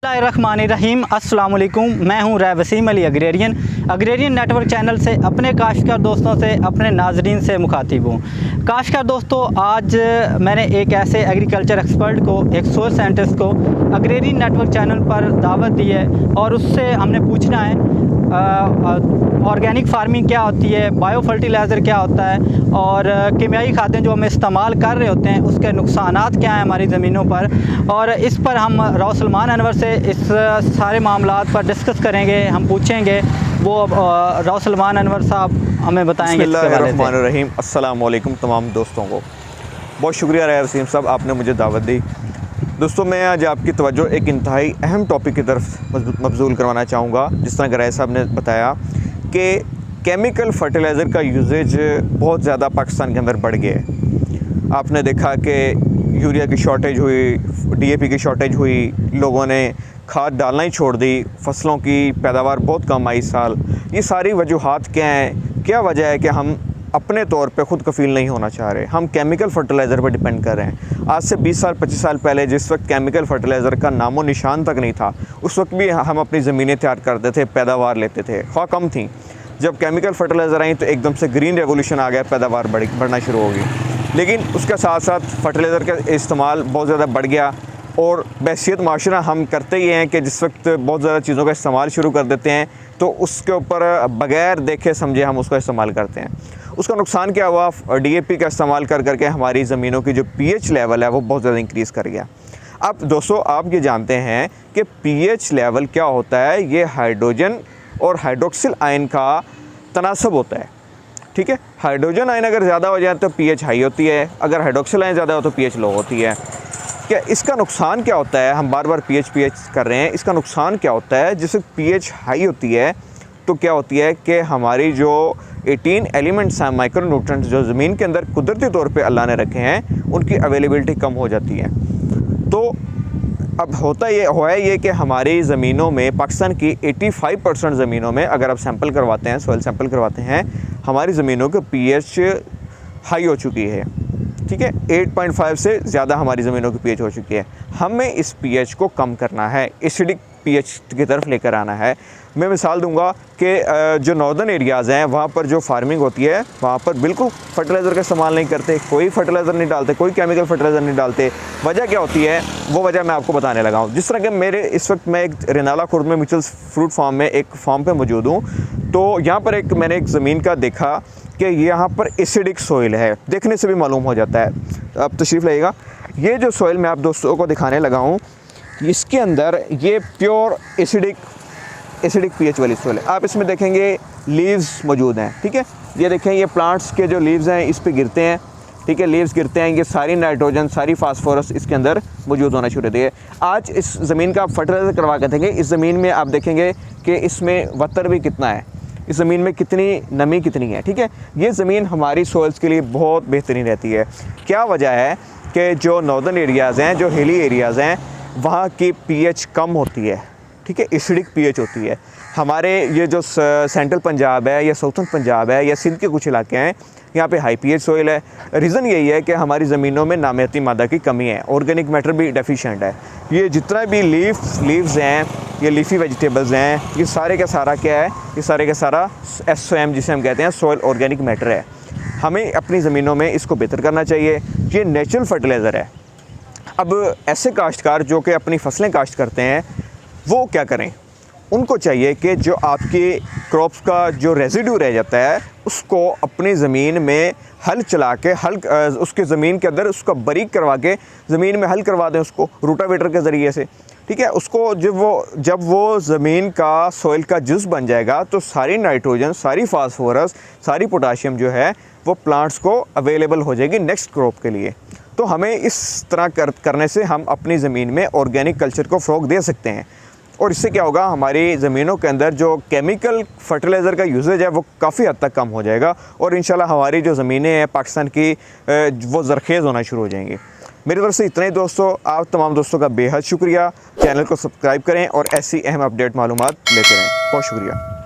बिस्मिल्लाहिर्रहमानिर्रहीम अस्सलाम वालेकुम। मैं हूं Waseem Ali agrarian network channel से अपने काश्तकार दोस्तों से, अपने नाजरीन से मुखातिब हूं। काश्तकार दोस्तों, आज मैंने एक ऐसे एग्रीकल्चर एक्सपर्ट को, एक सोल साइंटिस्ट को अग्रेरियन नेटवर्क चैनल पर दावत दी है और उससे हमने पूछना है ऑर्गेनिक फार्मिंग क्या होती है, बायो फर्टिलाइज़र क्या होता है और कीमियाई खादें जो हम इस्तेमाल कर रहे होते हैं उसके नुकसानात क्या हैं हमारी ज़मीनों पर। और इस पर हम राव सलमान अनवर से इस सारे मामलात पर डिस्कस करेंगे, हम पूछेंगे, वो राव सलमान अनवर साहब हमें बताएंगे। बिस्मिल्लाहिर्रहमानिर्रहीम। अस्सलाम वालेकुम तमाम दोस्तों को। बहुत शुक्रिया राय वसीम साहब, आपने मुझे दावत दी। दोस्तों, मैं आज आपकी तवज्जो एक इंतहाई अहम टॉपिक की तरफ मबज़ूल करवाना चाहूँगा। जिस तरह गराय साहब ने बताया कि केमिकल फर्टिलाइज़र का यूजेज बहुत ज़्यादा पाकिस्तान के अंदर बढ़ गया है। आपने देखा कि यूरिया की शॉर्टेज हुई, DAP की शॉर्टेज हुई, लोगों ने खाद डालना ही छोड़ दी, फसलों की पैदावार बहुत कम आई इस साल। ये सारी वजूहात क्या हैं? क्या वजह है कि हम अपने तौर पे ख़ुद कफ़ील नहीं होना चाह रहे? हम केमिकल फ़र्टिलाइज़र पर डिपेंड कर रहे हैं। आज से 20 साल 25 साल पहले जिस वक्त केमिकल फ़र्टिलाइज़र का नामो निशान तक नहीं था, उस वक्त भी हम अपनी ज़मीनें तैयार करते थे, पैदावार लेते थे, ख्वाह कम थी। जब केमिकल फ़र्टिलाइज़र आई तो एकदम से ग्रीन रेवोल्यूशन आ गया, पैदावार बढ़ना शुरू हो गई। लेकिन उसके साथ साथ फ़र्टिलाइज़र का इस्तेमाल बहुत ज़्यादा बढ़ गया और बहसीत माशरा हम करते ही हैं कि जिस वक्त बहुत ज़्यादा चीज़ों का इस्तेमाल शुरू कर देते हैं तो उसके ऊपर बग़ैर देखे समझे हम उसका इस्तेमाल करते हैं। उसका नुकसान क्या हुआ? DAP का इस्तेमाल कर करके हमारी ज़मीनों की जो pH लेवल है वो बहुत ज़्यादा इंक्रीज़ कर गया। अब दोस्तों, आप ये जानते हैं कि pH लेवल क्या होता है? ये हाइड्रोजन और हाइड्रोक्सिल आयन का तनासब होता है। ठीक है, हाइड्रोजन आयन अगर ज़्यादा हो जाए तो pH हाई होती है, अगर हाइड्रोक्सिल आयन ज़्यादा हो तो pH लो होती है। क्या इसका नुकसान क्या होता है? हम बार बार pH कर रहे हैं, इसका नुकसान क्या होता है? जिससे pH हाई होती है तो क्या होती है कि हमारी जो 18 एलिमेंट्स हैं, माइक्रो न्यूट्रिएंट्स, जो ज़मीन के अंदर कुदरती तौर पे अल्लाह ने रखे हैं, उनकी अवेलेबिलिटी कम हो जाती है। तो अब होता ये कि हमारी ज़मीनों में, पाकिस्तान की 85% ज़मीनों में अगर आप सैंपल करवाते हैं, सॉइल सैंपल करवाते हैं, हमारी ज़मीनों की pH हाई हो चुकी है। ठीक है, 8.5 से ज़्यादा हमारी ज़मीनों की pH हो चुकी है। हमें इस pH को कम करना है, एसिडिक pH की तरफ लेकर आना है। मैं मिसाल दूंगा कि जो नॉर्दर्न एरियाज़ हैं वहाँ पर जो फार्मिंग होती है वहाँ पर बिल्कुल फर्टिलाइज़र का इस्तेमाल नहीं करते, कोई फर्टिलाइज़र नहीं डालते, कोई केमिकल फर्टिलाइज़र नहीं डालते। वजह क्या होती है? वो वजह मैं आपको बताने लगा हूँ। जिस तरह के मेरे इस वक्त मैं एक रेनाला खुर्द में म्यूचुअल फ्रूट फार्म में एक फार्म पर मौजूद हूँ, तो यहाँ पर मैंने एक ज़मीन का देखा कि यहाँ पर एसिडिक सोइल है, देखने से भी मालूम हो जाता है। अब तशरीफ़ लाइएगा, ये जो सोइल मैं आप दोस्तों को दिखाने लगा हूँ, इसके अंदर ये प्योर एसिडिक pH वाली सोइल है। आप इसमें देखेंगे लीव्स मौजूद हैं। ठीक है, ये देखें, ये प्लांट्स के जो लीव्स हैं इस पे गिरते हैं। ठीक है, लीव्स गिरते हैं, ये सारी नाइट्रोजन, सारी फास्फोरस इसके अंदर मौजूद होना शुरू होती है। आज इस ज़मीन का आप फर्टिलाइज़र करवा के देखेंगे, इस ज़मीन में आप देखेंगे कि इसमें वतर भी कितना है, इस ज़मीन में कितनी नमी कितनी है। ठीक है, ये ज़मीन हमारी सोइल्स के लिए बहुत बेहतरीन रहती है। क्या वजह है कि जो नॉर्दर्न एरियाज़ हैं, जो हिली एरियाज़ हैं, वहाँ की pH कम होती है। ठीक है, एसिडिक pH होती है। हमारे ये जो सेंट्रल पंजाब है या साउथर्न पंजाब है या सिंध के कुछ इलाके हैं, यहाँ पे हाई pH सोइल है। रीज़न यही है कि हमारी ज़मीनों में नामियाती मादा की कमी है, ऑर्गेनिक मैटर भी डेफिशिएंट है। ये जितना भी लीव्स हैं, ये लीफी वेजिटेबल्स हैं, ये सारे का सारा क्या है? ये सारे का सारा SOM जिसे हम कहते हैं, सॉइल ऑर्गेनिक मैटर है। हमें अपनी ज़मीनों में इसको बेहतर करना चाहिए। ये नेचुरल फर्टिलाइज़र है। अब ऐसे काश्तकार जो कि अपनी फसलें काश्त करते हैं, वो क्या करें? उनको चाहिए कि जो आपके क्रॉप्स का जो रेजिड्यू रह जाता है उसको अपनी ज़मीन में हल चला के उसके ज़मीन के अंदर उसका बारीक करवा के ज़मीन में हल करवा दें, उसको रूटावेटर के ज़रिए से। ठीक है, उसको जब वो ज़मीन का सॉइल का जुज़ बन जाएगा तो सारी नाइट्रोजन, सारी फास्फोरस, सारी पोटाशियम जो है वो प्लांट्स को अवेलेबल हो जाएगी नेक्स्ट क्रॉप के लिए। तो हमें इस तरह करने से हम अपनी ज़मीन में ऑर्गेनिक कल्चर को फ़रोग़ दे सकते हैं और इससे क्या होगा? हमारी ज़मीनों के अंदर जो केमिकल फर्टिलाइज़र का यूसेज है वो काफ़ी हद तक कम हो जाएगा और इंशाल्लाह हमारी जो ज़मीनें हैं पाकिस्तान की वो ज़रखेज़ होना शुरू हो जाएंगी। मेरी तरफ से इतना ही दोस्तों। आप तमाम दोस्तों का बेहद शुक्रिया। चैनल को सब्सक्राइब करें और ऐसी अहम अपडेट मालूमात लेते रहें। बहुत शुक्रिया।